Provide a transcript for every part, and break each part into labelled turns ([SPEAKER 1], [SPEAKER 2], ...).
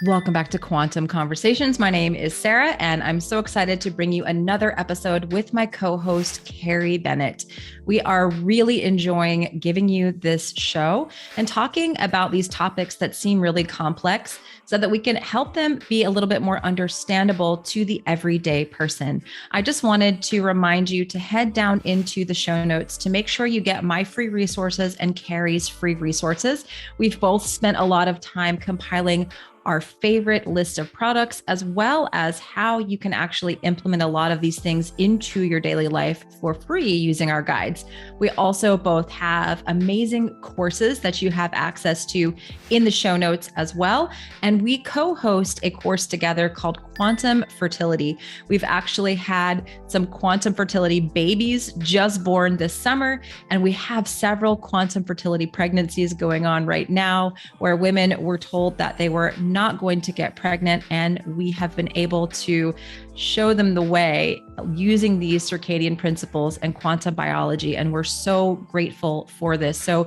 [SPEAKER 1] Welcome back to Quantum Conversations. My name is Sarah, and I'm so excited to bring you another episode with my co-host, Carrie Bennett. We are really enjoying giving you this show and talking about these topics that seem really complex so that we can help them be a little bit more understandable to the everyday person. I just wanted to remind you to head down into the show notes to make sure you get my free resources and Carrie's free resources. We've both spent a lot of time compiling our favorite list of products, as well as how you can actually implement a lot of these things into your daily life for free using our guides. We also both have amazing courses that you have access to in the show notes as well. And we co-host a course together called Quantum Fertility. We've actually had some quantum fertility babies just born this summer, and we have several quantum fertility pregnancies going on right now where women were told that they were not going to get pregnant, and we have been able to show them the way using these circadian principles and quantum biology, and we're so grateful for this. So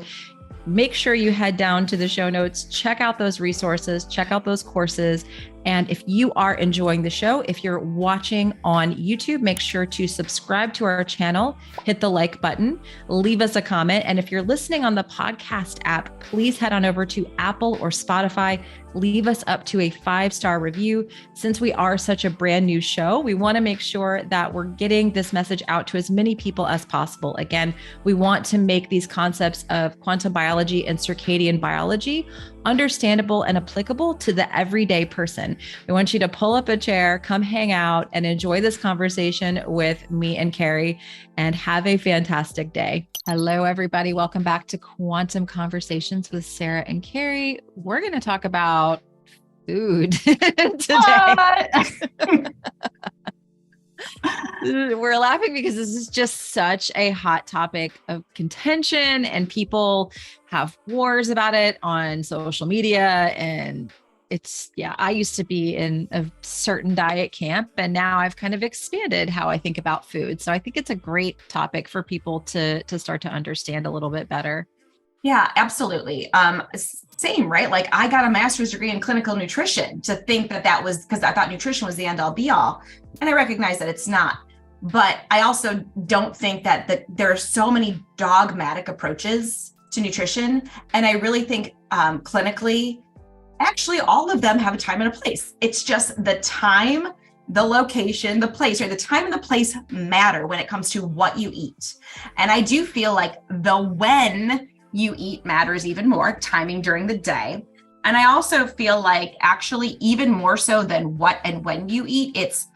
[SPEAKER 1] make sure you head down to the show notes, check out those resources, check out those courses. And if you are enjoying the show, if you're watching on YouTube, make sure to subscribe to our channel, hit the like button, leave us a comment. And if you're listening on the podcast app, please head on over to Apple or Spotify, leave us up to a 5-star review. Since we are such a brand new show, we want to make sure that we're getting this message out to as many people as possible. Again, we want to make these concepts of quantum biology and circadian biology understandable and applicable to the everyday person. We want you to pull up a chair, come hang out, and enjoy this conversation with me and Carrie, and have a fantastic day. Hello, everybody. Welcome back to Quantum Conversations with Sarah and Carrie. We're going to talk about food today. We're laughing because this is just such a hot topic of contention, and people have wars about it on social media. And I used to be in a certain diet camp, and now I've kind of expanded how I think about food. So I think it's a great topic for people to start to understand a little bit better.
[SPEAKER 2] Yeah, absolutely. Same, right? Like I got a master's degree in clinical nutrition to think that was because I thought nutrition was the end all be all. And I recognize that it's not. But I also don't think that there are so many dogmatic approaches to nutrition. And I really think clinically, actually, all of them have a time and a place. It's just the time, the location, the place, or the time and the place matter when it comes to what you eat. And I do feel like the when you eat matters even more, timing during the day. And I also feel like actually even more so than what and when you eat, it's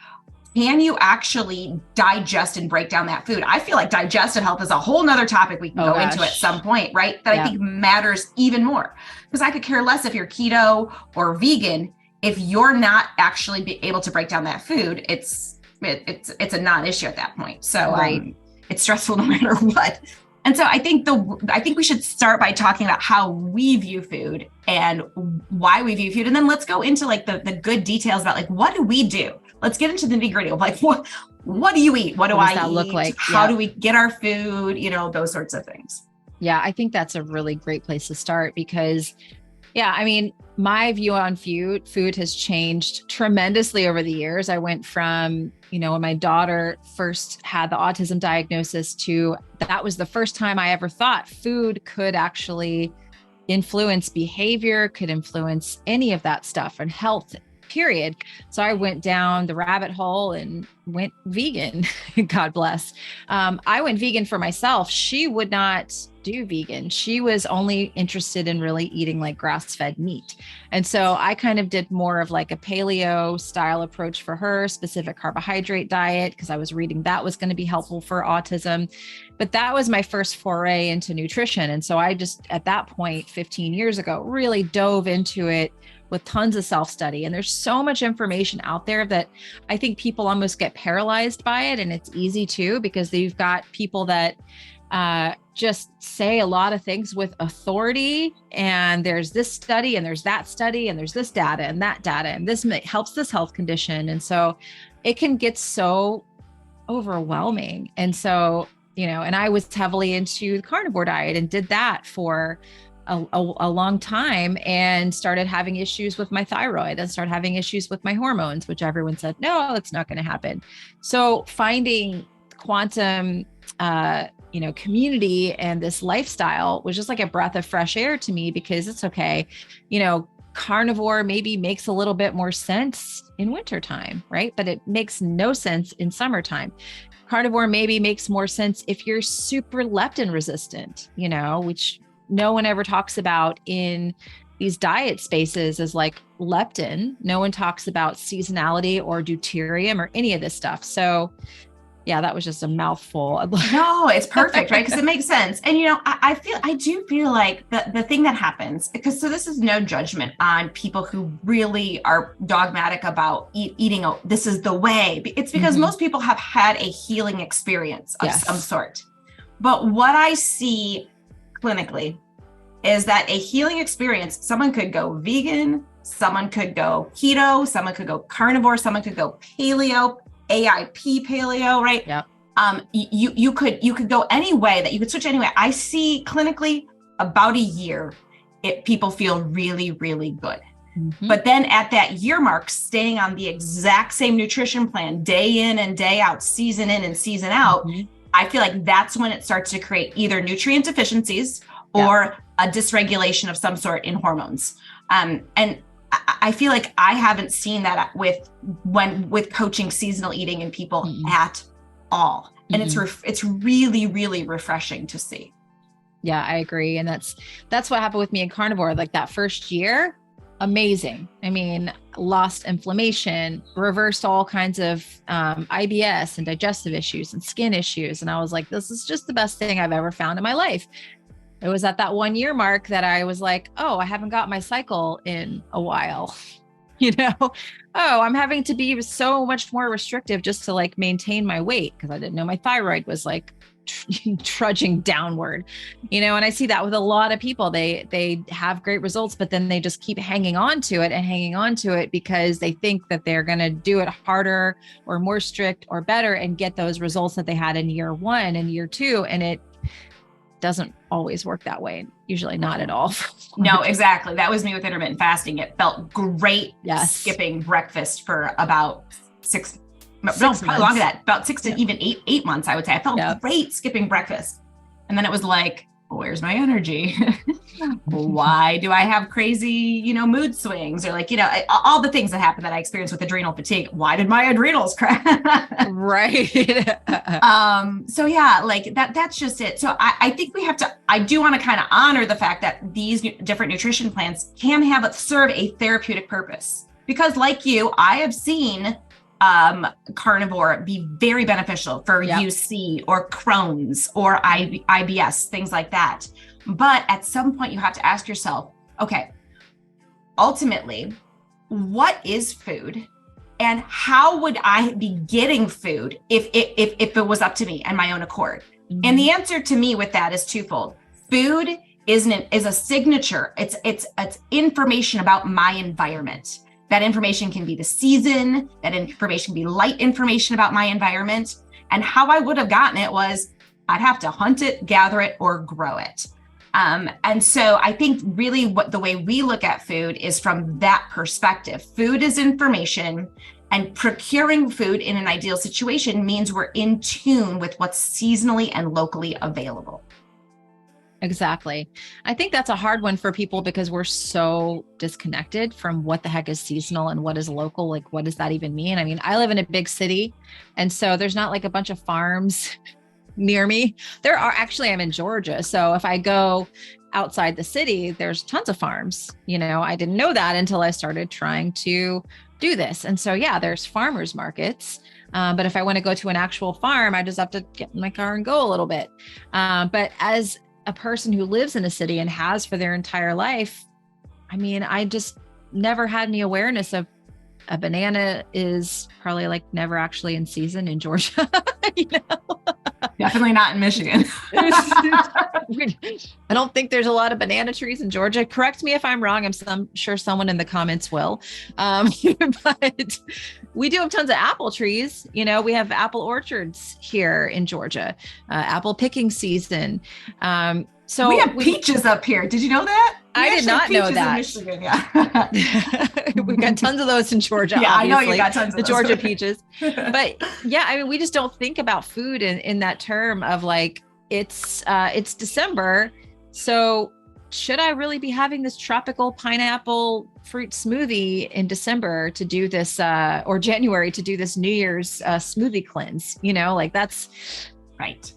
[SPEAKER 2] can you actually digest and break down that food? I feel like digestive health is a whole nother topic we can go into at some point, right? That I think matters even more, because I could care less if you're keto or vegan. If you're not actually be able to break down that food, it's a non-issue at that point. So it's stressful no matter what. And so I think we should start by talking about how we view food and why we view food. And then let's go into like the good details about like, what do we do? Let's get into the nitty-gritty of like, what do you eat? What do I eat? Look like? How do we get our food? Those sorts of things.
[SPEAKER 1] Yeah, I think that's a really great place to start because my view on food has changed tremendously over the years. I went from, when my daughter first had the autism diagnosis to that was the first time I ever thought food could actually influence behavior, could influence any of that stuff and health, period. So I went down the rabbit hole and went vegan. God bless. I went vegan for myself. She would not do vegan. She was only interested in really eating like grass-fed meat. And so I kind of did more of like a paleo style approach for her, specific carbohydrate diet, because I was reading that was going to be helpful for autism. But that was my first foray into nutrition. And so I just, at that point, 15 years ago, really dove into it with tons of self-study. And there's so much information out there that I think people almost get paralyzed by it. And it's easy too, because you've got people that just say a lot of things with authority, and there's this study and there's that study and there's this data and that data, and this helps this health condition. And so it can get so overwhelming. And so, and I was heavily into the carnivore diet and did that for a long time and started having issues with my thyroid and started having issues with my hormones, which everyone said, no, it's not going to happen. So finding quantum, community and this lifestyle was just like a breath of fresh air to me, because it's okay. Carnivore maybe makes a little bit more sense in wintertime, right? But it makes no sense in summertime. Carnivore maybe makes more sense if you're super leptin resistant, which no one ever talks about in these diet spaces as like leptin. No one talks about seasonality or deuterium or any of this stuff. So yeah, that was just a mouthful.
[SPEAKER 2] No, it's perfect, right? Because it makes sense. And, I do feel like the thing that happens, so this is no judgment on people who really are dogmatic about eating. This is the way. It's because most people have had a healing experience of some sort. But what I see clinically is that a healing experience, someone could go vegan, someone could go keto, someone could go carnivore, someone could go paleo, AIP paleo, right?
[SPEAKER 1] Yeah.
[SPEAKER 2] You could go any way, that you could switch anyway. I see clinically about a year, people feel really, really good. But then at that year mark, staying on the exact same nutrition plan, day in and day out, season in and season out, I feel like that's when it starts to create either nutrient deficiencies or a dysregulation of some sort in hormones. And I feel like I haven't seen that with coaching seasonal eating in people at all. And it's really, really refreshing to see.
[SPEAKER 1] Yeah, I agree. And that's what happened with me in carnivore. Like that first year, amazing. I mean, lost inflammation, reversed all kinds of IBS and digestive issues and skin issues. And I was like, this is just the best thing I've ever found in my life. It was at that 1 year mark that I was like, oh, I haven't got my cycle in a while. I'm having to be so much more restrictive just to like maintain my weight, because I didn't know my thyroid was like trudging downward, and I see that with a lot of people. They have great results, but then they just keep hanging on to it because they think that they're going to do it harder or more strict or better and get those results that they had in year 1 and year 2. And it doesn't always work that way. Usually not at all.
[SPEAKER 2] No, exactly. That was me with intermittent fasting. It felt great skipping breakfast for about probably longer than that, about 6 to even eight months, I would say. I felt great skipping breakfast. And then it was like, where's my energy? Why do I have crazy, mood swings, or like, all the things that happen that I experienced with adrenal fatigue? Why did my adrenals crash?
[SPEAKER 1] Right.
[SPEAKER 2] So yeah, like that's just it. So I think I do want to kind of honor the fact that these different nutrition plans can serve a therapeutic purpose, because like you, I have seen carnivore be very beneficial for UC or Crohn's or IBS, things like that. But at some point you have to ask yourself, okay, ultimately, what is food, and how would I be getting food if it was up to me and my own accord? And the answer to me with that is twofold. Food is a signature. It's information about my environment. That information can be the season, that information can be light information about my environment. And how I would have gotten it was I'd have to hunt it, gather it, or grow it. And so I think really the way we look at food is from that perspective. Food is information, and procuring food in an ideal situation means we're in tune with what's seasonally and locally available.
[SPEAKER 1] Exactly. I think that's a hard one for people because we're so disconnected from what the heck is seasonal and what is local. Like, what does that even mean? I mean, I live in a big city, and so there's not like a bunch of farms near me. There are actually, I'm in Georgia. So if I go outside the city, there's tons of farms. I didn't know that until I started trying to do this. And so, yeah, there's farmers markets. But if I want to go to an actual farm, I just have to get in my car and go a little bit. But as a person who lives in a city and has for their entire life, I mean, I just never had any awareness of a banana is probably like never actually in season in Georgia.
[SPEAKER 2] Definitely not in Michigan.
[SPEAKER 1] I don't think there's a lot of banana trees in Georgia. Correct me if I'm wrong. I'm sure someone in the comments will. But we do have tons of apple trees. We have apple orchards here in Georgia, apple picking season. So
[SPEAKER 2] we have peaches up here. Did you know that?
[SPEAKER 1] I did not know that.
[SPEAKER 2] In Michigan, yeah.
[SPEAKER 1] We've got tons of those in Georgia.
[SPEAKER 2] Yeah,
[SPEAKER 1] obviously,
[SPEAKER 2] I know you got tons of
[SPEAKER 1] the
[SPEAKER 2] those.
[SPEAKER 1] Georgia peaches. But yeah, I mean, we just don't think about food in that term of like, it's December. So should I really be having this tropical pineapple fruit smoothie in December to do this, or January to do this New Year's smoothie cleanse? You know, like that's
[SPEAKER 2] right.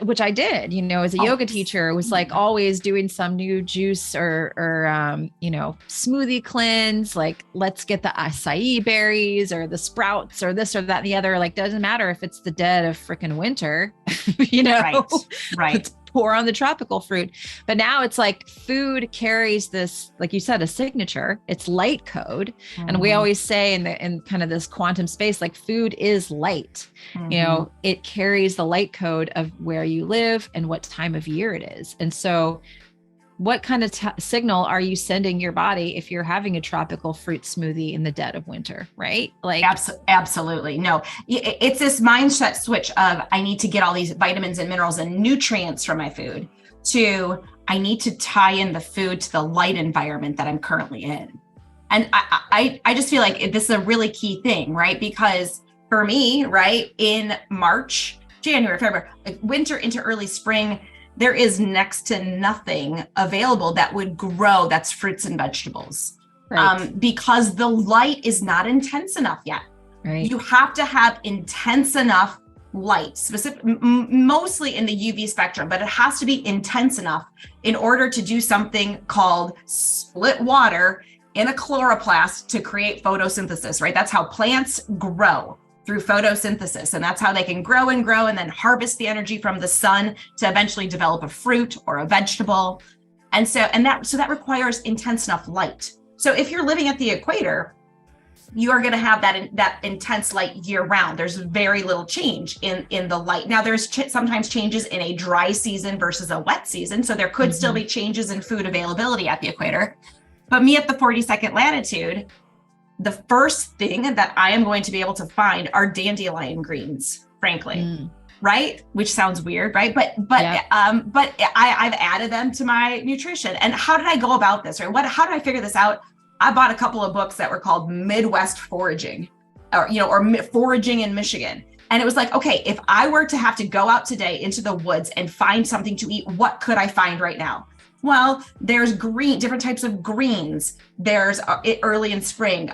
[SPEAKER 1] Which I did, you know, as a yoga teacher, was like always doing some new juice or you know, smoothie cleanse, like let's get the acai berries or the sprouts or this or that and the other. Like, doesn't matter if it's the dead of freaking winter, you know,
[SPEAKER 2] right.
[SPEAKER 1] Let's pour on the tropical fruit. But now it's like food carries this, like you said, a signature. It's light code. And we always say in kind of this quantum space, like food is light. You know, it carries the light code of where you live and what time of year it is. And so what kind of signal are you sending your body if you're having a tropical fruit smoothie in the dead of winter, right? Like
[SPEAKER 2] absolutely. No, it's this mindset switch of I need to get all these vitamins and minerals and nutrients from my food to I need to tie in the food to the light environment that I'm currently in. And I just feel like this is a really key thing, right? Because for me, right, in March, January, February, like winter into early spring, there is next to nothing available that would grow that's fruits and vegetables, right. Because the light is not intense enough yet. Right. You have to have intense enough light, mostly in the UV spectrum, but it has to be intense enough in order to do something called split water in a chloroplast to create photosynthesis, right? That's how plants grow, through photosynthesis. And that's how they can grow and then harvest the energy from the sun to eventually develop a fruit or a vegetable. And so that requires intense enough light. So if you're living at the equator, you are going to have that intense light year round. There's very little change in the light. Now there's sometimes changes in a dry season versus a wet season. So there could still be changes in food availability at the equator. But me at the 42nd latitude, the first thing that I am going to be able to find are dandelion greens, frankly, right? Which sounds weird, right? But I've added them to my nutrition. And how did I go about this, right? How did I figure this out? I bought a couple of books that were called Midwest Foraging, or Foraging in Michigan. And it was like, okay, if I were to have to go out today into the woods and find something to eat, what could I find right now? Well, there's different types of greens. There's early in spring.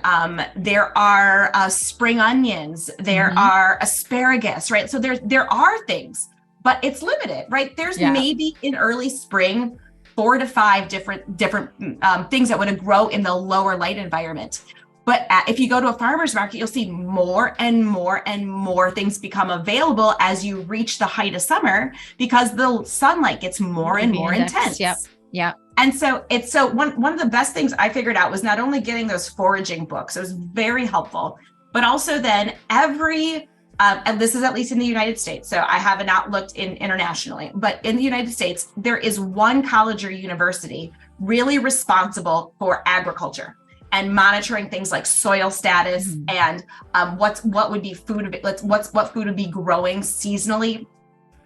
[SPEAKER 2] There are spring onions. There are asparagus, right? So there are things, but it's limited, right? There's maybe in early spring 4 to 5 different things that would grow in the lower light environment. But if you go to a farmer's market, you'll see more and more and more things become available as you reach the height of summer because the sunlight gets more and more intense.
[SPEAKER 1] Yep. Yeah.
[SPEAKER 2] And so one of the best things I figured out was not only getting those foraging books, it was very helpful, but also then and this is at least in the United States. So I have not looked internationally, but in the United States, there is one college or university really responsible for agriculture and monitoring things like soil status and what would be what food would be growing seasonally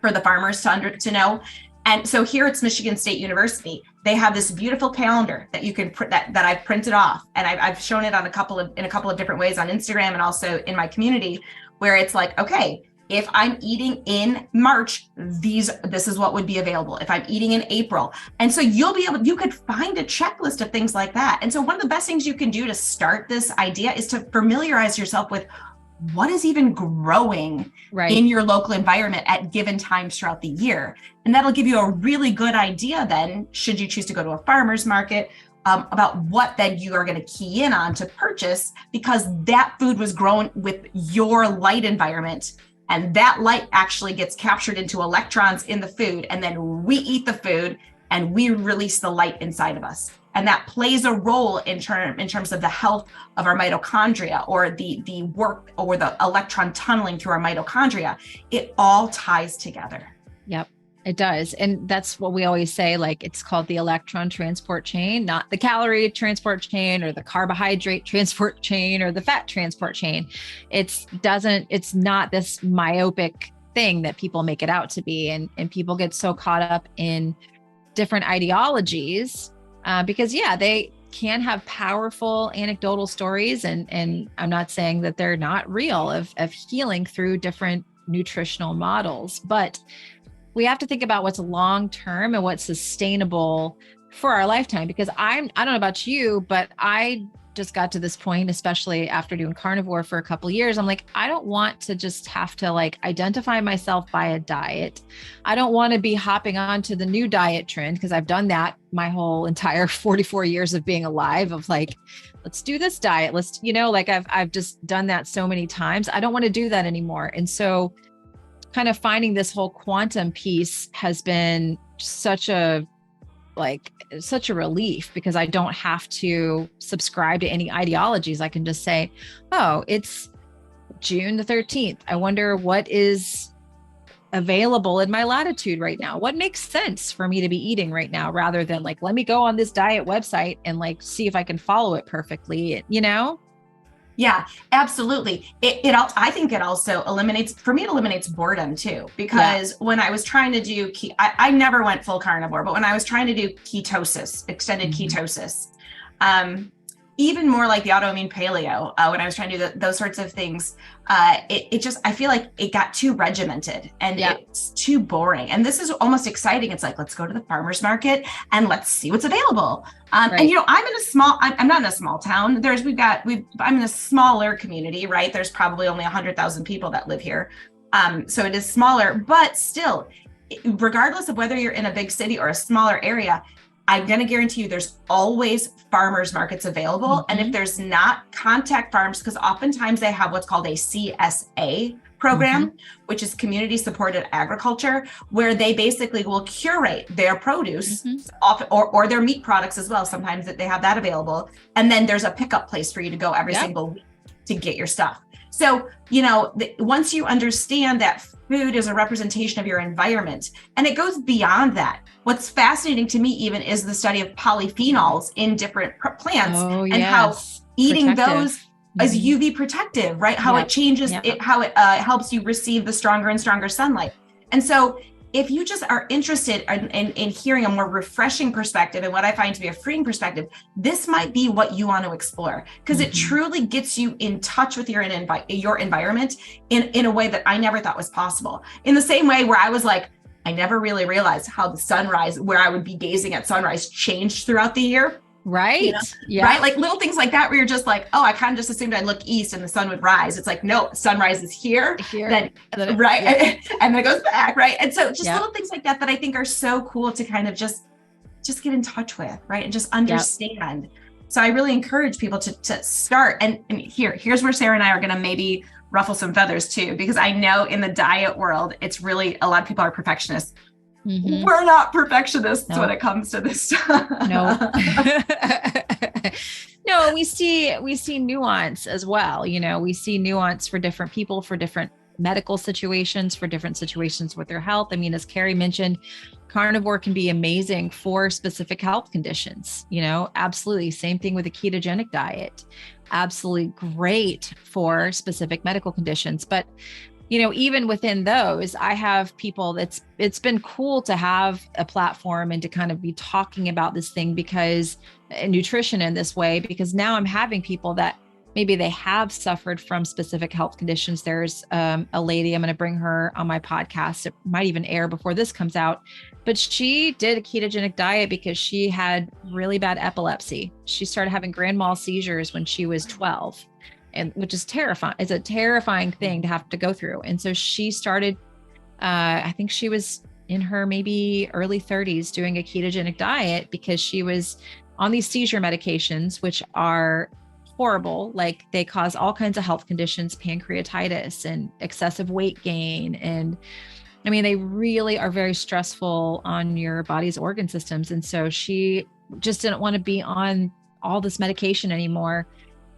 [SPEAKER 2] for the farmers to know. And so here it's Michigan State University. They have this beautiful calendar that you can print that I've printed off, and I've shown it in a couple of different ways on Instagram and also in my community, where it's like, okay, if I'm eating in March, this is what would be available. If I'm eating in April, and so you could find a checklist of things like that. And so one of the best things you can do to start this idea is to familiarize yourself with what is even growing in your local environment at given times throughout the year. And that'll give you a really good idea then, should you choose to go to a farmer's market, about what then you are going to key in on to purchase, because that food was grown with your light environment. And that light actually gets captured into electrons in the food. And then we eat the food and we release the light inside of us. And that plays a role in terms of the health of our mitochondria, or the work or the electron tunneling through our mitochondria. It all ties together.
[SPEAKER 1] Yep, it does. And that's what we always say, like it's called the electron transport chain, not the calorie transport chain or the carbohydrate transport chain or the fat transport chain. It's not this myopic thing that people make it out to be. And people get so caught up in different ideologies, because they can have powerful anecdotal stories. And I'm not saying that they're not real of healing through different nutritional models, but we have to think about what's long-term and what's sustainable for our lifetime. Because I don't know about you, but I just got to this point, especially after doing carnivore for a couple of years. I'm like, I don't want to just have to like identify myself by a diet. I don't want to be hopping on to the new diet trend, because I've done that my whole entire 44 years of being alive, of like, let's do this diet. Let's, like I've just done that so many times. I don't want to do that anymore. And so kind of finding this whole quantum piece has been such a relief, because I don't have to subscribe to any ideologies. I can just say, oh, it's June the 13th. I wonder what is available in my latitude right now. What makes sense for me to be eating right now, rather than like, let me go on this diet website and like, see if I can follow it perfectly,
[SPEAKER 2] Yeah, absolutely. I think it also eliminates boredom too, because when I was trying to do, I never went full carnivore, but when I was trying to do ketosis, extended ketosis, even more like the autoimmune paleo, when I was trying to do those sorts of things, I feel like it got too regimented and it's too boring. And this is almost exciting. It's like, let's go to the farmer's market and let's see what's available. And I'm not in a small town. I'm in a smaller community, right? There's probably only 100,000 people that live here. So it is smaller, but still, regardless of whether you're in a big city or a smaller area, I'm going to guarantee you there's always farmers markets available. And if there's not, contact farms, because oftentimes they have what's called a CSA program, which is community supported agriculture, where they basically will curate their produce or their meat products as well. Sometimes that they have that available. And then there's a pickup place for you to go every single week to get your stuff. So, once you understand that food is a representation of your environment, and it goes beyond that. What's fascinating to me even is the study of polyphenols in different plants how eating those is UV protective, right? How it changes how it helps you receive the stronger and stronger sunlight. And so if you just are interested in hearing a more refreshing perspective and what I find to be a freeing perspective, this might be what you want to explore, because it truly gets you in touch with your environment in a way that I never thought was possible. In the same way where I was like, I never really realized how the sunrise, where I would be gazing at sunrise, changed throughout the year.
[SPEAKER 1] Right.
[SPEAKER 2] Right. Like little things like that, where you're just like, oh, I kind of just assumed I'd look east and the sun would rise. It's like, no, sunrise is here. Then right. And then it goes back. Right. And so just little things like that I think are so cool to kind of just get in touch with, right. And just understand. So I really encourage people to start. And here's where Sarah and I are going to maybe ruffle some feathers too, because I know in the diet world, it's really, a lot of people are perfectionists. We're not perfectionists when it comes to this stuff.
[SPEAKER 1] No. No, we see nuance as well. We see nuance for different people, for different medical situations, for different situations with their health. I mean, as Carrie mentioned, carnivore can be amazing for specific health conditions, absolutely. Same thing with a ketogenic diet. Absolutely great for specific medical conditions. But, even within those, I have people it's been cool to have a platform and to kind of be talking about this thing, because nutrition in this way, because now I'm having people that maybe they have suffered from specific health conditions. There's a lady, I'm going to bring her on my podcast. It might even air before this comes out, but she did a ketogenic diet because she had really bad epilepsy. She started having grand mal seizures when she was 12, and which is terrifying. It's a terrifying thing to have to go through. And so she started, I think she was in her maybe early 30s doing a ketogenic diet, because she was on these seizure medications, which are horrible. Like they cause all kinds of health conditions, pancreatitis and excessive weight gain. And I mean, they really are very stressful on your body's organ systems. And so she just didn't want to be on all this medication anymore,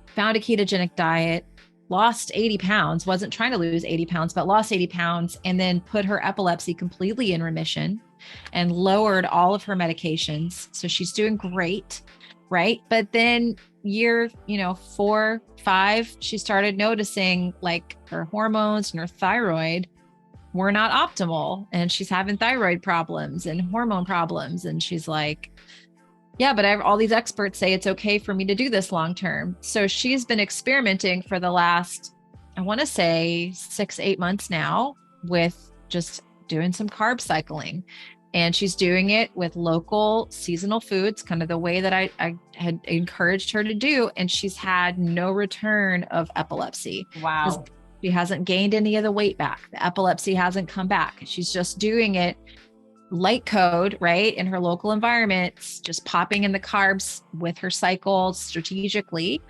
[SPEAKER 1] found a ketogenic diet, lost 80 pounds, wasn't trying to lose 80 pounds, but lost 80 pounds, and then put her epilepsy completely in remission and lowered all of her medications. So she's doing great. Right. But then year, 4, 5, she started noticing like her hormones and her thyroid we're not optimal, and she's having thyroid problems and hormone problems. And she's like, yeah, but all these experts say it's okay for me to do this long term. So she's been experimenting for the last, I want to say 6-8 months now, with just doing some carb cycling. And she's doing it with local seasonal foods, kind of the way that I had encouraged her to do. And she's had no return of epilepsy.
[SPEAKER 2] Wow.
[SPEAKER 1] She hasn't gained any of the weight back. The epilepsy hasn't come back. She's just doing it light code, right? In her local environments, just popping in the carbs with her cycle strategically.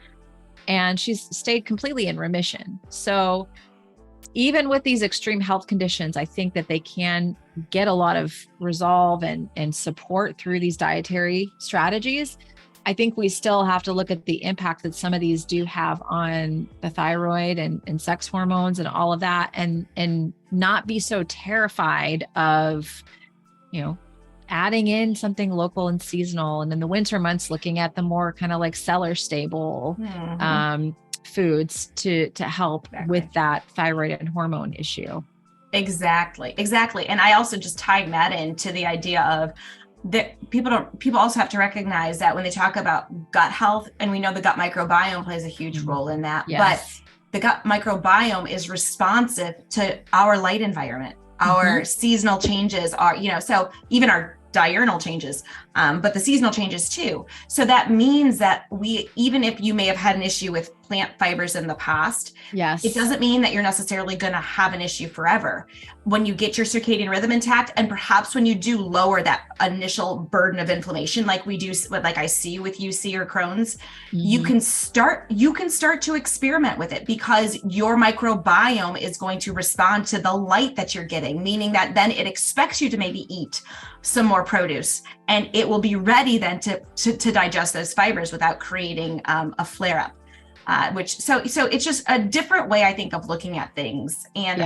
[SPEAKER 1] And she's stayed completely in remission. So even with these extreme health conditions, I think that they can get a lot of resolve and support through these dietary strategies. I think we still have to look at the impact that some of these do have on the thyroid and sex hormones and all of that, and not be so terrified of, adding in something local and seasonal. And in the winter months, looking at the more kind of like cellar stable foods to help with that thyroid and hormone issue.
[SPEAKER 2] Exactly. And I also just tying that into the idea of that people also have to recognize that when they talk about gut health, and we know the gut microbiome plays a huge role in that, but the gut microbiome is responsive to our light environment. Our seasonal changes are, so even our diurnal changes, but the seasonal changes too. So that means that even if you may have had an issue with plant fibers in the past, it doesn't mean that you're necessarily going to have an issue forever. When you get your circadian rhythm intact, and perhaps when you do lower that initial burden of inflammation, like we do, like I see with UC or Crohn's, you can start to experiment with it, because your microbiome is going to respond to the light that you're getting, meaning that then it expects you to maybe eat some more produce, and it will be ready then to digest those fibers without creating a flare-up. So it's just a different way, I think, of looking at things. And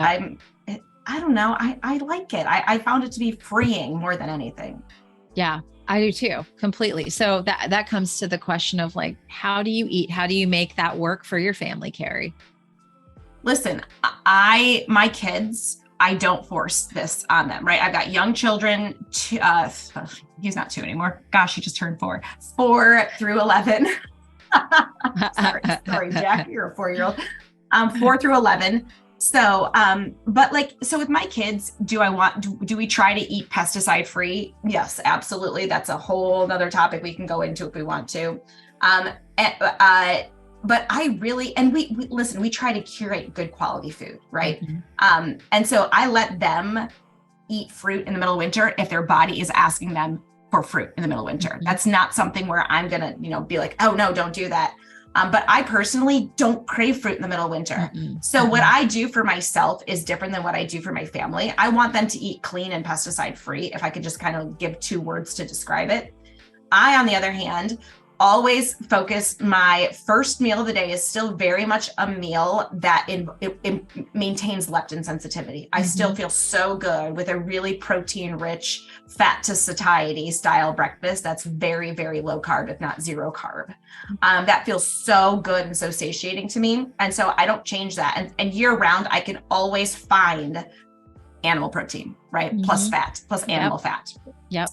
[SPEAKER 2] I don't know, I like it. I found it to be freeing more than anything.
[SPEAKER 1] Yeah, I do too, completely. So that comes to the question of like, how do you eat? How do you make that work for your family, Carrie?
[SPEAKER 2] Listen, my kids, I don't force this on them, right? I've got young children, he's not 2 anymore. Gosh, he just turned 4 through 11. sorry, Jack, you're a 4-year-old. 4 through 11. So, so with my kids, do we try to eat pesticide free? Yes, absolutely. That's a whole other topic we can go into if we want to. But I really, and we listen, we try to curate good quality food, right? And so I let them eat fruit in the middle of winter if their body is asking them for fruit in the middle of winter. That's not something where I'm going to, be like, oh no, don't do that. But I personally don't crave fruit in the middle of winter. So what I do for myself is different than what I do for my family. I want them to eat clean and pesticide free, if I could just kind of give 2 words to describe it. I, on the other hand, always focus, my first meal of the day is still very much a meal that it maintains leptin sensitivity. I still feel so good with a really protein rich, fat to satiety style breakfast that's very, very low carb, if not 0 carb. That feels so good and so satiating to me. And so I don't change that. And year round, I can always find animal protein, right? Plus fat, plus animal fat.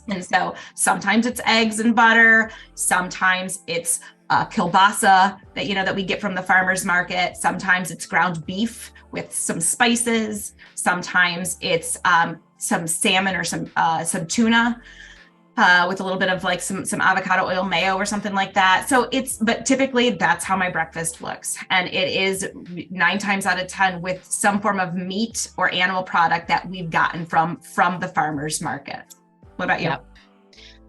[SPEAKER 2] And so sometimes it's eggs and butter. Sometimes it's kielbasa that we get from the farmer's market. Sometimes it's ground beef with some spices. Sometimes it's some salmon or some tuna with a little bit of like some avocado oil mayo or something like that. But typically that's how my breakfast looks. And it is 9 times out of 10 with some form of meat or animal product that we've gotten from the farmer's market. What about you?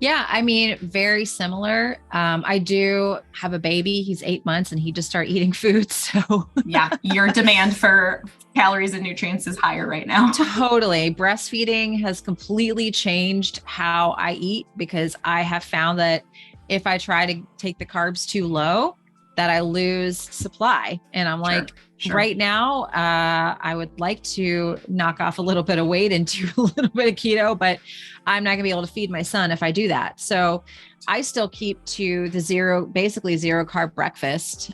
[SPEAKER 1] Yeah, I mean, very similar. I do have a baby. He's 8 months and he just started eating food. So
[SPEAKER 2] yeah, your demand for calories and nutrients is higher right now.
[SPEAKER 1] Totally. Breastfeeding has completely changed how I eat, because I have found that if I try to take the carbs too low, that I lose supply. And I'm like, right now, I would like to knock off a little bit of weight and do a little bit of keto, but I'm not gonna be able to feed my son if I do that. So I still keep to the basically zero carb breakfast,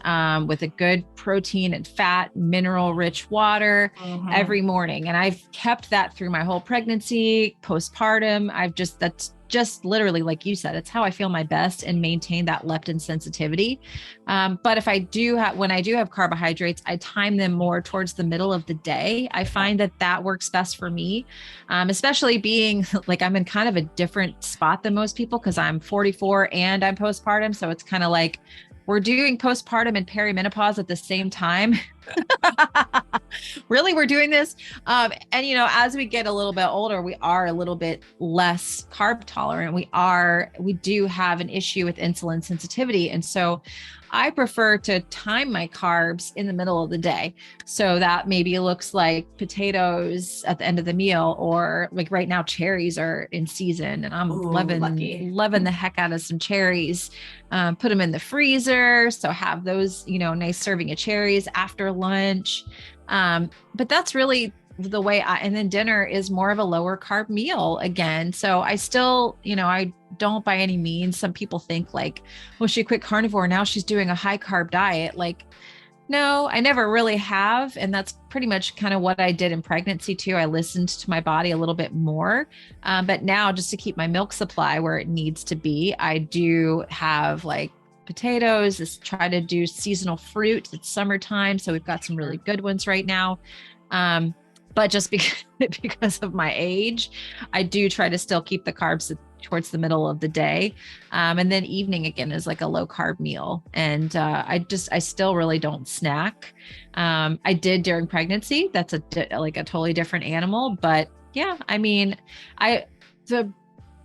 [SPEAKER 1] with a good protein and fat, mineral rich water every morning. And I've kept that through my whole pregnancy, postpartum. That's just literally, like you said, it's how I feel my best and maintain that leptin sensitivity. But if when I do have carbohydrates, I time them more towards the middle of the day. I find that works best for me, especially being like, I'm in kind of a different spot than most people because I'm 44 and I'm postpartum. So it's kind of like we're doing postpartum and perimenopause at the same time. Really, we're doing this. And, as we get a little bit older, we are a little bit less carb tolerant. We do have an issue with insulin sensitivity. And so I prefer to time my carbs in the middle of the day. So that maybe looks like potatoes at the end of the meal, or like right now, cherries are in season and I'm loving the heck out of some cherries. Put them in the freezer. So have those, nice serving of cherries after lunch. But that's really the way and then dinner is more of a lower carb meal again. So I still, I don't by any means, some people think like, well, she quit carnivore. Now she's doing a high carb diet. Like, no, I never really have. And that's pretty much kind of what I did in pregnancy too. I listened to my body a little bit more. But now just to keep my milk supply where it needs to be, I do have like potatoes, try to do seasonal fruit. It's summertime. So we've got some really good ones right now. But just because of my age, I do try to still keep the carbs towards the middle of the day. And then evening again is like a low carb meal. And I still really don't snack. I did during pregnancy. That's a totally different animal. But yeah, I mean, the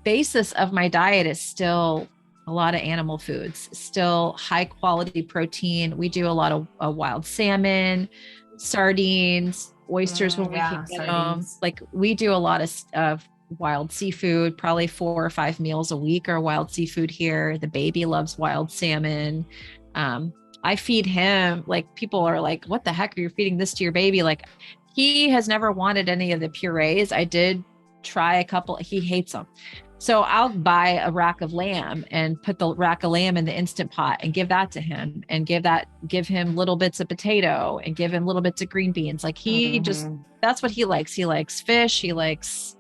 [SPEAKER 1] basis of my diet is still a lot of animal foods, still high quality protein. We do a lot of wild salmon, sardines, oysters when we can get them. Like we do a lot of wild seafood, probably 4 or 5 meals a week are wild seafood here. The baby loves wild salmon. I feed him, like people are like, what the heck are you feeding this to your baby? Like he has never wanted any of the purees. I did try a couple, he hates them. So I'll buy a rack of lamb and put the rack of lamb in the Instant Pot and give that to him and give him little bits of potato and give him little bits of green beans. Like that's what he likes. He likes fish. He likes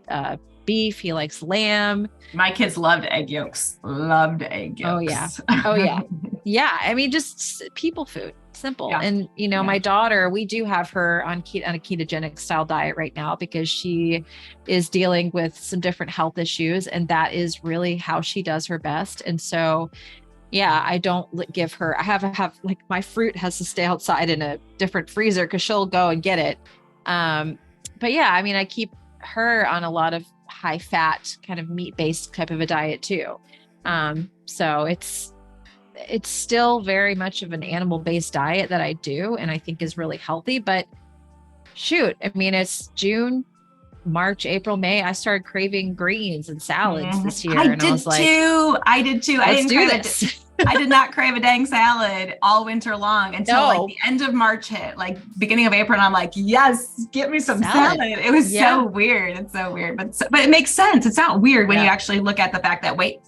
[SPEAKER 1] beef. He likes lamb.
[SPEAKER 2] My kids loved egg yolks. Oh
[SPEAKER 1] yeah. Oh yeah. Yeah. I mean, just people food. Simple. Yeah. And, my daughter, we do have her on a ketogenic style diet right now because she is dealing with some different health issues. And that is really how she does her best. And so, yeah, I don't give her, I have like my fruit has to stay outside in a different freezer because she'll go and get it. But yeah, I mean, I keep her on a lot of high fat kind of meat-based type of a diet too. So it's still very much of an animal-based diet that I do and I think is really healthy, but shoot, I mean, it's June, March, April, May, I started craving greens and salads this year. I did
[SPEAKER 2] too. I did not crave a dang salad all winter long until like the end of March hit, like beginning of April. And I'm like, yes, get me some salad. It was so weird. It's so weird, but it makes sense. It's not weird when you actually look at the fact that, wait,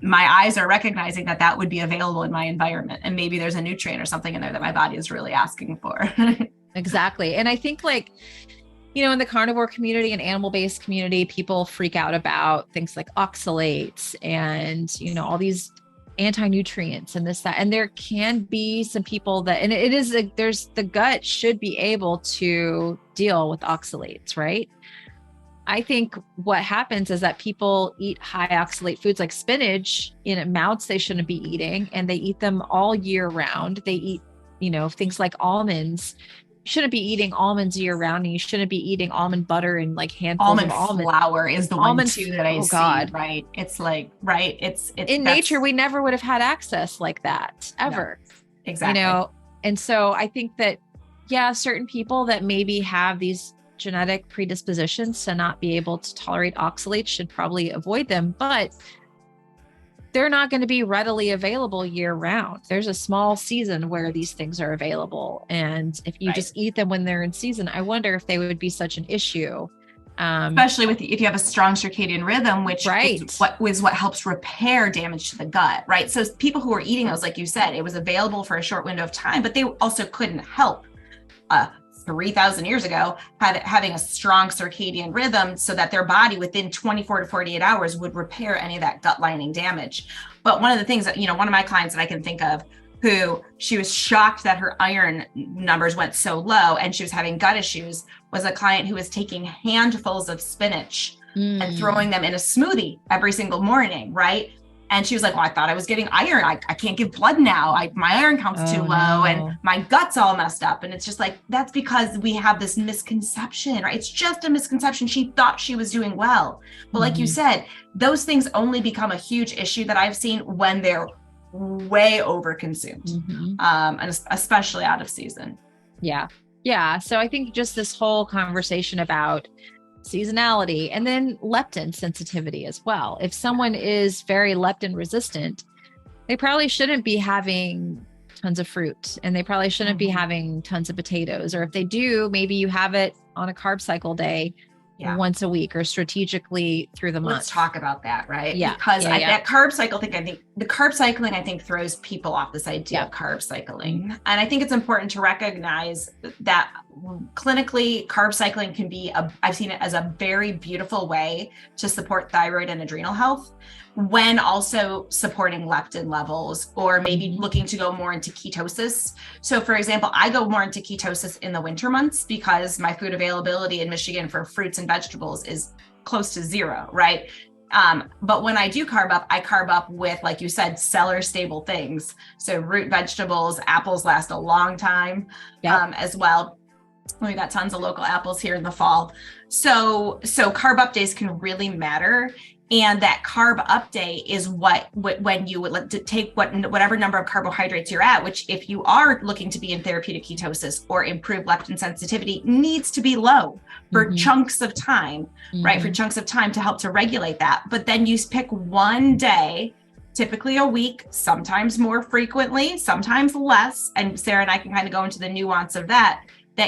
[SPEAKER 2] my eyes are recognizing that would be available in my environment. And maybe there's a nutrient or something in there that my body is really asking for.
[SPEAKER 1] Exactly. And I think like, in the carnivore community and animal-based community, people freak out about things like oxalates and, all these anti-nutrients and this, that, and there can be some people that, and it is, there's the gut should be able to deal with oxalates, right? I think what happens is that people eat high oxalate foods like spinach in amounts they shouldn't be eating, and they eat them all year round. They eat, things like almonds. You shouldn't be eating almonds year round, and you shouldn't be eating almond butter and like handfuls of almond
[SPEAKER 2] flour is the one too that I see. God. Right. It's like, right. It's
[SPEAKER 1] in nature. We never would have had access like that ever.
[SPEAKER 2] No, exactly.
[SPEAKER 1] And so I think that, certain people that maybe have these genetic predispositions to not be able to tolerate oxalates should probably avoid them. But
[SPEAKER 3] they're not going to be readily available year round. There's a small season where these things are available. And if you just eat them when they're in season, I wonder if they would be such an issue.
[SPEAKER 2] Especially if you have a strong circadian rhythm, which is what helps repair damage to the gut, right? So people who are eating those, like you said, it was available for a short window of time, but they also couldn't help 3,000 years ago having a strong circadian rhythm so that their body within 24 to 48 hours would repair any of that gut lining damage. But one of the things that, one of my clients that I can think of, who she was shocked that her iron numbers went so low and she was having gut issues, was a client who was taking handfuls of spinach and throwing them in a smoothie every single morning, right? And she was like, well, I thought I was getting iron. I can't give blood now. My iron count's too low and my gut's all messed up. And it's just like, that's because we have this misconception, right? It's just a misconception. She thought she was doing well. But like you said, those things only become a huge issue that I've seen when they're way overconsumed, and especially out of season.
[SPEAKER 3] Yeah. Yeah. So I think just this whole conversation about seasonality and then leptin sensitivity as well. If someone is very leptin resistant, they probably shouldn't be having tons of fruit and they probably shouldn't be having tons of potatoes. Or if they do, maybe you have it on a carb cycle day once a week or strategically through the month.
[SPEAKER 2] Let's talk about that, right?
[SPEAKER 3] Yeah.
[SPEAKER 2] Because that carb cycle thing, I think the carb cycling, throws people off this idea of carb cycling. And I think it's important to recognize that clinically carb cycling can be, I've seen it as a very beautiful way to support thyroid and adrenal health when also supporting leptin levels or maybe looking to go more into ketosis. So for example, I go more into ketosis in the winter months because my food availability in Michigan for fruits and vegetables is close to zero, right? But when I do carb up, I carb up with, like you said, cellar stable things. So root vegetables, apples last a long time as well. We got tons of local apples here in the fall. So carb up days can really matter. And that carb up day is when you would take whatever number of carbohydrates you're at, which if you are looking to be in therapeutic ketosis or improve leptin sensitivity, needs to be low for chunks of time, right? For chunks of time to help to regulate that. But then you pick one day, typically a week, sometimes more frequently, sometimes less. And Sarah and I can kind of go into the nuance of that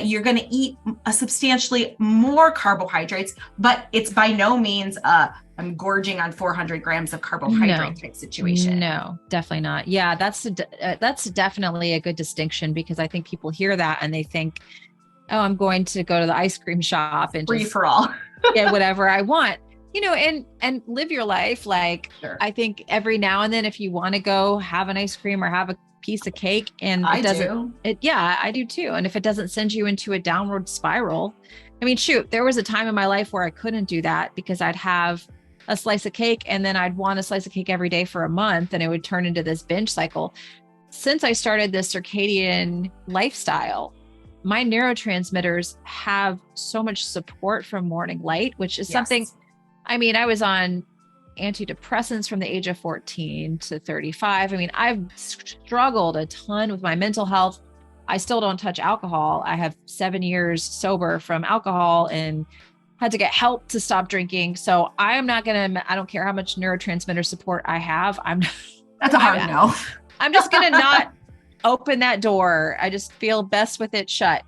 [SPEAKER 2] you're going to eat a substantially more carbohydrates, but it's by no means I'm gorging on 400 grams of carbohydrate type situation.
[SPEAKER 3] No, definitely not. Yeah, that's definitely a good distinction because I think people hear that and they think, oh, I'm going to go to the ice cream shop and
[SPEAKER 2] free for all
[SPEAKER 3] get whatever I want, and live your life. Like, I think every now and then, if you want to go have an ice cream or have a piece of cake and I do too. And if it doesn't send you into a downward spiral, there was a time in my life where I couldn't do that because I'd have a slice of cake and then I'd want a slice of cake every day for a month and it would turn into this binge cycle. Since I started this circadian lifestyle, my neurotransmitters have so much support from morning light, which is something, I was on antidepressants from the age of 14 to 35. I've struggled a ton with my mental health. I still don't touch alcohol. I have 7 years sober from alcohol and had to get help to stop drinking. So I don't care how much neurotransmitter support I have.
[SPEAKER 2] That's a hard no.
[SPEAKER 3] I'm just going to not open that door. I just feel best with it shut.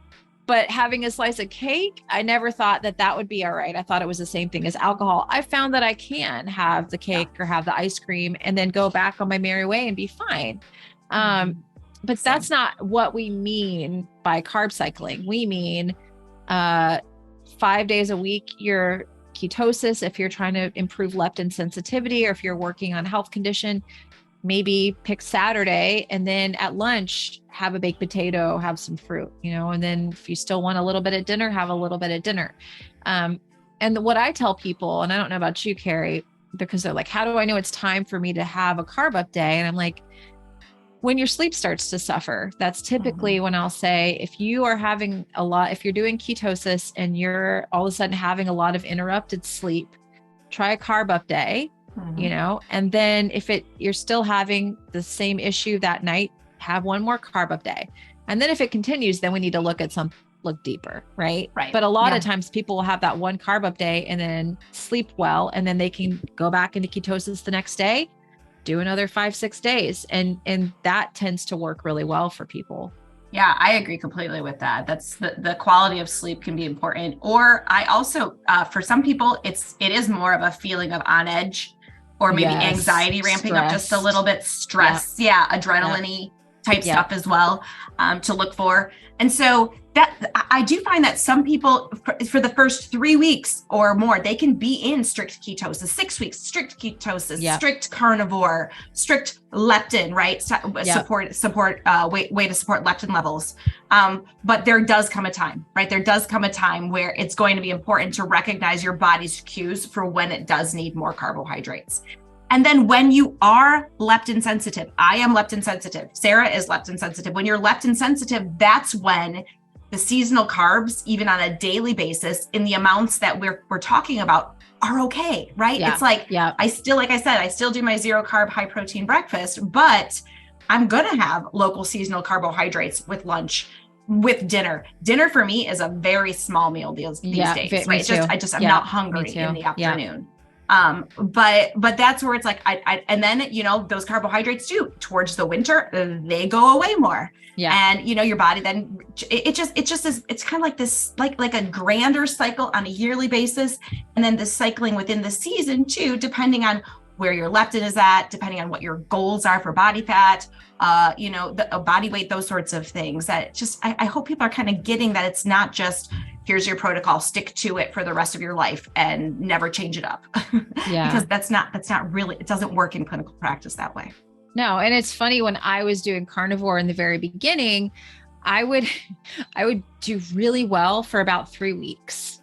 [SPEAKER 3] But having a slice of cake, I never thought that would be all right. I thought it was the same thing as alcohol. I found that I can have the cake or have the ice cream and then go back on my merry way and be fine. But that's not what we mean by carb cycling. We mean 5 days a week, you're ketosis. If you're trying to improve leptin sensitivity or if you're working on a health condition, maybe pick Saturday and then at lunch, have a baked potato, have some fruit, and then if you still want a little bit at dinner, have a little bit at dinner. And what I tell people, and I don't know about you, Carrie, because they're like, how do I know it's time for me to have a carb up day? And I'm like, when your sleep starts to suffer, that's typically when I'll say, if you're doing ketosis and you're all of a sudden having a lot of interrupted sleep, try a carb up day. And then if you're still having the same issue that night, have one more carb up day. And then if it continues, then we need to look deeper. Right. But a lot of times people will have that one carb up day and then sleep well, and then they can go back into ketosis the next day. do another 5-6 days. And that tends to work really well for people.
[SPEAKER 2] Yeah, I agree completely with that. That's the quality of sleep can be important. Or I also, for some people, it is more of a feeling of on edge, or maybe anxiety ramping up just a little bit, stress. Yeah, adrenaline-y type stuff as well, to look for. And so that I do find that some people for the first 3 weeks or more, they can be in strict ketosis, 6 weeks, strict ketosis, strict carnivore, strict leptin, right? Support way to support leptin levels. But there does come a time, right? There does come a time where it's going to be important to recognize your body's cues for when it does need more carbohydrates. And then when you are leptin sensitive, I am leptin sensitive, Sarah is leptin sensitive. When you're leptin sensitive, that's when the seasonal carbs, even on a daily basis, in the amounts that we're talking about, are okay, right? It's like, I still do my 0 carb, high protein breakfast, but I'm going to have local seasonal carbohydrates with lunch, with dinner. Dinner for me is a very small meal these days, right? I'm not hungry in the afternoon. But that's where it's like, and then, those carbohydrates too, towards the winter, they go away more. And, your body then, it's kind of like this, like a grander cycle on a yearly basis. And then the cycling within the season too, depending on where your leptin is at, depending on what your goals are for body fat, the body weight, those sorts of things. That I hope people are kind of getting that it's not just, here's your protocol, stick to it for the rest of your life and never change it up. Because that's not really, it doesn't work in clinical practice that way.
[SPEAKER 3] No. And it's funny, when I was doing carnivore in the very beginning, I would do really well for about 3 weeks,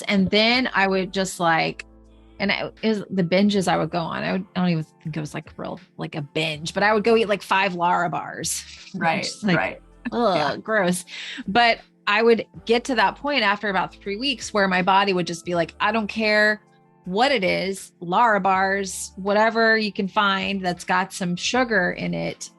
[SPEAKER 3] And then I would just the binges I would go on. I don't even think it was like a binge, but I would go eat like 5 Lara bars.
[SPEAKER 2] Right.
[SPEAKER 3] Gross. But I would get to that point after about 3 weeks where my body would just be like, I don't care what it is, Lara bars, whatever you can find that's got some sugar in it,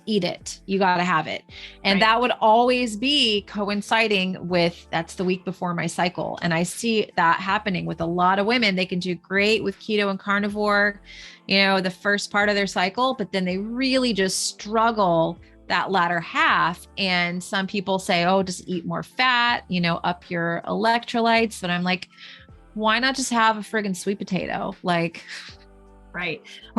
[SPEAKER 3] eat it. You got to have it. And that would always be coinciding with, that's the week before my cycle. And I see that happening with a lot of women. They can do great with keto and carnivore, the first part of their cycle, but then they really just struggle that latter half. And some people say, oh, just eat more fat, up your electrolytes. But I'm like, why not just have a friggin' sweet potato? Or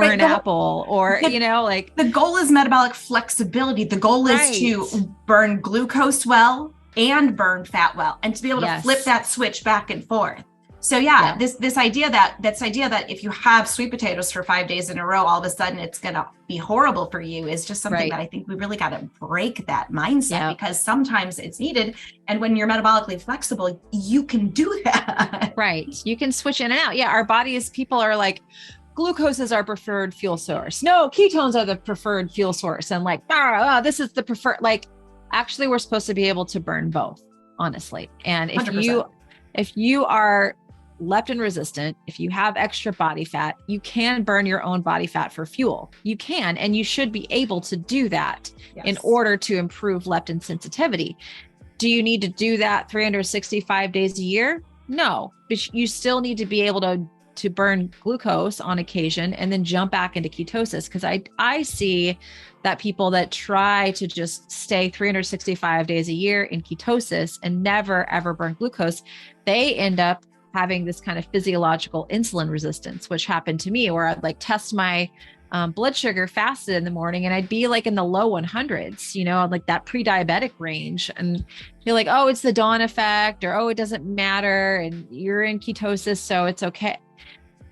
[SPEAKER 3] an apple, or,
[SPEAKER 2] the goal is metabolic flexibility. The goal is to burn glucose well and burn fat well, and to be able to flip that switch back and forth. So this idea that if you have sweet potatoes for 5 days in a row, all of a sudden it's going to be horrible for you is just something that I think we really got to break that mindset, because sometimes it's needed. And when you're metabolically flexible, you can do that.
[SPEAKER 3] Right. You can switch in and out. Yeah. Our bodies, people are like, glucose is our preferred fuel source. No, ketones are the preferred fuel source. And this is the preferred, actually we're supposed to be able to burn both, honestly. And if you are leptin resistant, if you have extra body fat, you can burn your own body fat for fuel. You can, and you should be able to do that in order to improve leptin sensitivity. Do you need to do that 365 days a year? No, but you still need to be able to burn glucose on occasion and then jump back into ketosis. Because I see that people that try to just stay 365 days a year in ketosis and never, ever burn glucose, they end up having this kind of physiological insulin resistance, which happened to me, where I'd test my blood sugar fasted in the morning and I'd be in the low 100s, that pre-diabetic range, and you're like, oh, it's the dawn effect, or, oh, it doesn't matter. And you're in ketosis, so it's okay.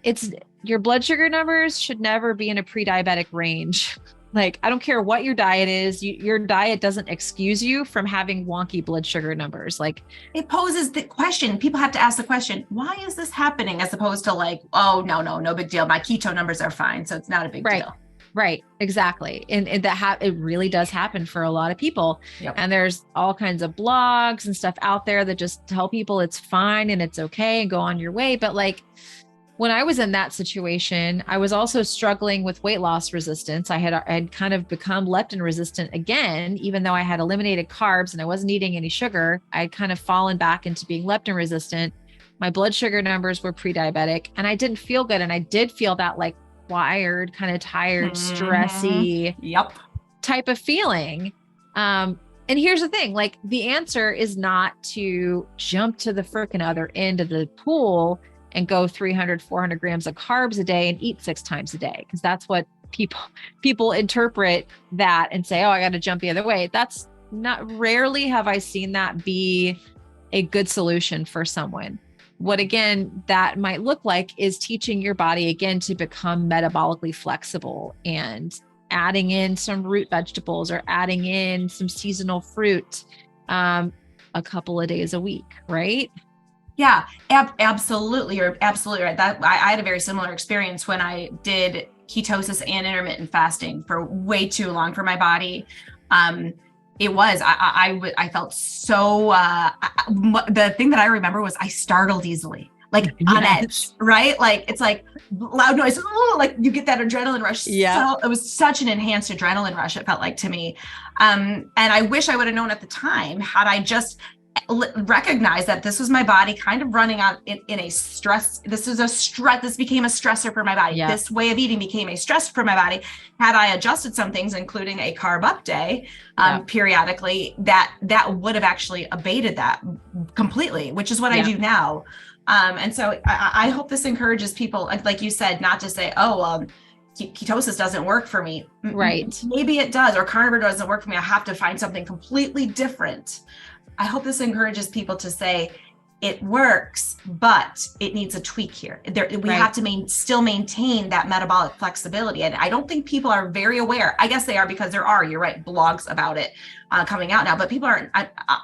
[SPEAKER 3] It's your blood sugar numbers should never be in a pre-diabetic range. I don't care what your diet is, your diet doesn't excuse you from having wonky blood sugar numbers.
[SPEAKER 2] It poses the question. People have to ask the question, why is this happening? As opposed to oh, no big deal. My keto numbers are fine. So it's not a big deal.
[SPEAKER 3] Right. Exactly. And it really does happen for a lot of people. Yep. And there's all kinds of blogs and stuff out there that just tell people it's fine and it's okay and go on your way. But when I was in that situation, I was also struggling with weight loss resistance. I had kind of become leptin resistant again, even though I had eliminated carbs and I wasn't eating any sugar. I'd kind of fallen back into being leptin resistant. My blood sugar numbers were pre-diabetic and I didn't feel good. And I did feel that required, kind of tired, stressy type of feeling. And here's the thing, like the answer is not to jump to the freaking other end of the pool and go 300, 400 grams of carbs a day and eat 6 times a day. Cause that's what people interpret that and say, oh, I got to jump the other way. That's not, rarely have I seen that be a good solution for someone. What again, that might look like is teaching your body again to become metabolically flexible and adding in some root vegetables or adding in some seasonal fruit, a couple of days a week, right?
[SPEAKER 2] Yeah, absolutely. You're absolutely right. That I had a very similar experience when I did ketosis and intermittent fasting for way too long for my body. It was, I felt so, the thing that I remember was I startled easily, like on edge, right? Like, it's like loud noise, like you get that adrenaline rush.
[SPEAKER 3] Yeah.
[SPEAKER 2] So it was such an enhanced adrenaline rush, it felt like to me. And I wish I would have known at the time, had I just recognized that this was my body kind of running on in a stress. This became a stressor for my body. This way of eating became a stress for my body. Had I adjusted some things, including a carb up day, periodically, that would have actually abated that completely, which is what I do now. And so I hope this encourages people, like you said, not to say, ketosis doesn't work for me.
[SPEAKER 3] Right.
[SPEAKER 2] Maybe it does, or carnivore doesn't work for me. I have to find something completely different. I hope this encourages people to say it works, but it needs a tweak here. We have to still maintain that metabolic flexibility. And I don't think people are very aware. I guess they are, because you're right, blogs about it coming out now, but people are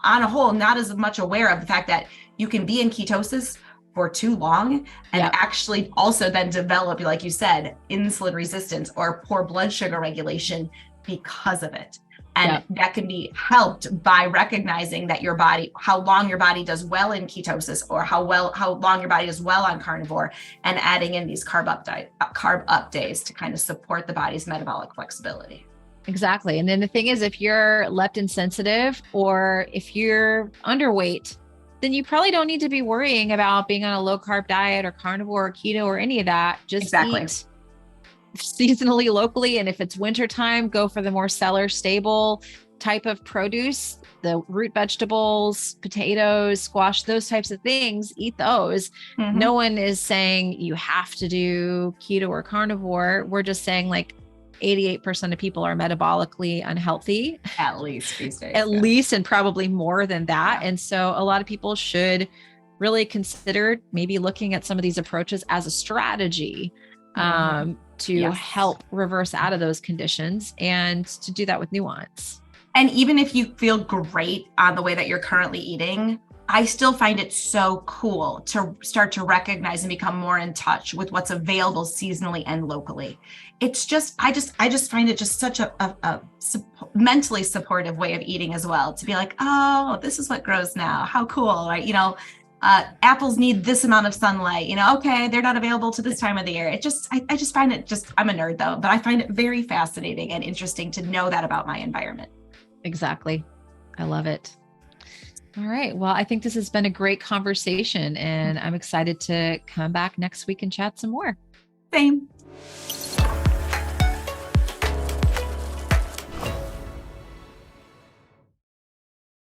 [SPEAKER 2] on a whole not as much aware of the fact that you can be in ketosis for too long and actually also then develop, like you said, insulin resistance or poor blood sugar regulation because of it. And that can be helped by recognizing that your body, how long your body does well in ketosis, or how long your body does well on carnivore, and adding in these carb up days to kind of support the body's metabolic flexibility.
[SPEAKER 3] Exactly. And then the thing is, if you're leptin sensitive or if you're underweight, then you probably don't need to be worrying about being on a low carb diet or carnivore or keto or any of that. Just eat seasonally, locally. And if it's wintertime, go for the more cellar stable type of produce, the root vegetables, potatoes, squash, those types of things, eat those. No one is saying you have to do keto or carnivore. We're just saying like 88% of people are metabolically unhealthy. At least these days. At least, and probably more than that. And so a lot of people should really consider maybe looking at some of these approaches as a strategy to help reverse out of those conditions, and to do that with nuance.
[SPEAKER 2] And even if you feel great on the way that you're currently eating, I still find it so cool to start to recognize and become more in touch with what's available seasonally and locally. It's just, I just find it just such a mentally supportive way of eating as well, to be like, oh, this is what grows now. How cool, right? You know, apples need this amount of sunlight, you know, okay, they're not available to this time of the year. I just find it I'm a nerd though, but I find it very fascinating and interesting to know that about my environment.
[SPEAKER 3] Exactly. I love it. All right. Well, I think this has been a great conversation, and I'm excited to come back next week and chat some more.
[SPEAKER 2] Same.